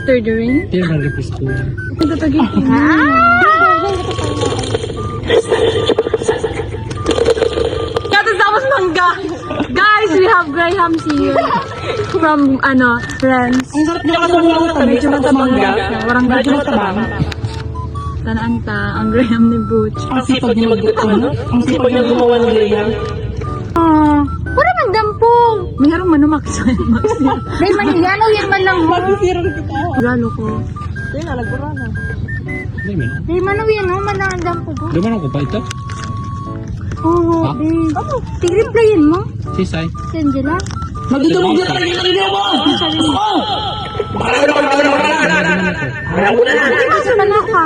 After the rain? Hindi naman request ko. Ito tagin. Tapos mangga. Guys, we have Grahams here. From, friends. Ang sarap niya kasi wala ko Medyo matabang mangga. Warang Medyo matabang. Tanaan ta, ang Graham ni Butch. Ang sipag niya ang sipag niya gumawa ng Graham. Wala man dampo. Mayroong manumaksan. May maniyano yan man lang. Mag-zero kita. Galo ko. Hindi na, nagpura na. Hindi mo na. May manawian no, man lang ang dampo ko. Duman ako pa ito? Oo, Ha? tig-replyin mo. Sisay. Si Angela. Magdudurog na tayo ng iniyo mo! Kasi pala ka.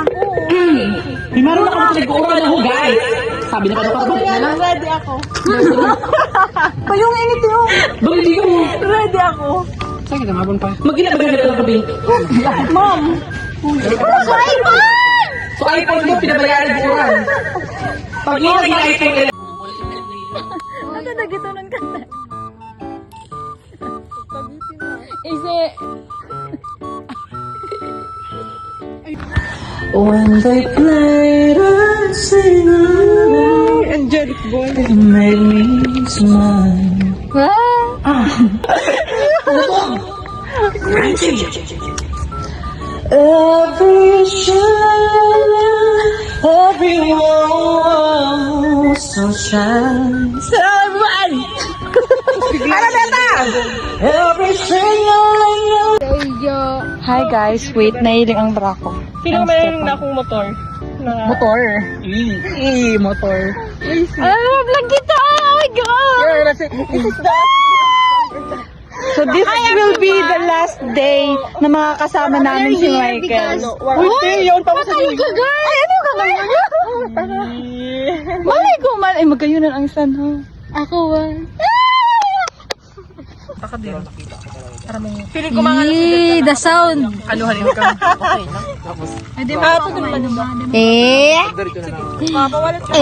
May maroon ako nag-oral ako, guys! Sabi na pa na Ready ako. Payong init yun. Bakit hindi ka mo? Ready ako. Saan kita mabon pa? Mag-inabagan ka ng gabi. Mom! So iPhone! So iPhone mo, pinabayaran ko oral. Pag yun ang iPhone nila. Ano na gito ng kanta? Isi... When they played and sing along, angelic boy, it made me smile. Every shine, everyone so shine. Everybody! Ano beta? Every single. Hi guys, wait, nailing ang bra ko. Sino mayroon na akong motor? Motor. Motor. Vlog kita! Oh my God! So this will be the last day na makakasama namin si Michael. Uy, yun pa sa Ay, guys! Ay, ano ka naman? Malay ko man. Ay, magkayunan ang sun, ha? Ako, Feeling ko mga the sound. ano-halin ka. Okay lang. Hindi ba? Eh? Makawalat ka.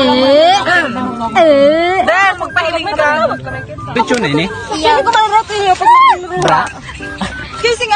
Dahil, magpahiling ka. Picture na ini? Feeling ko mga roti. Bra? Kasi nga,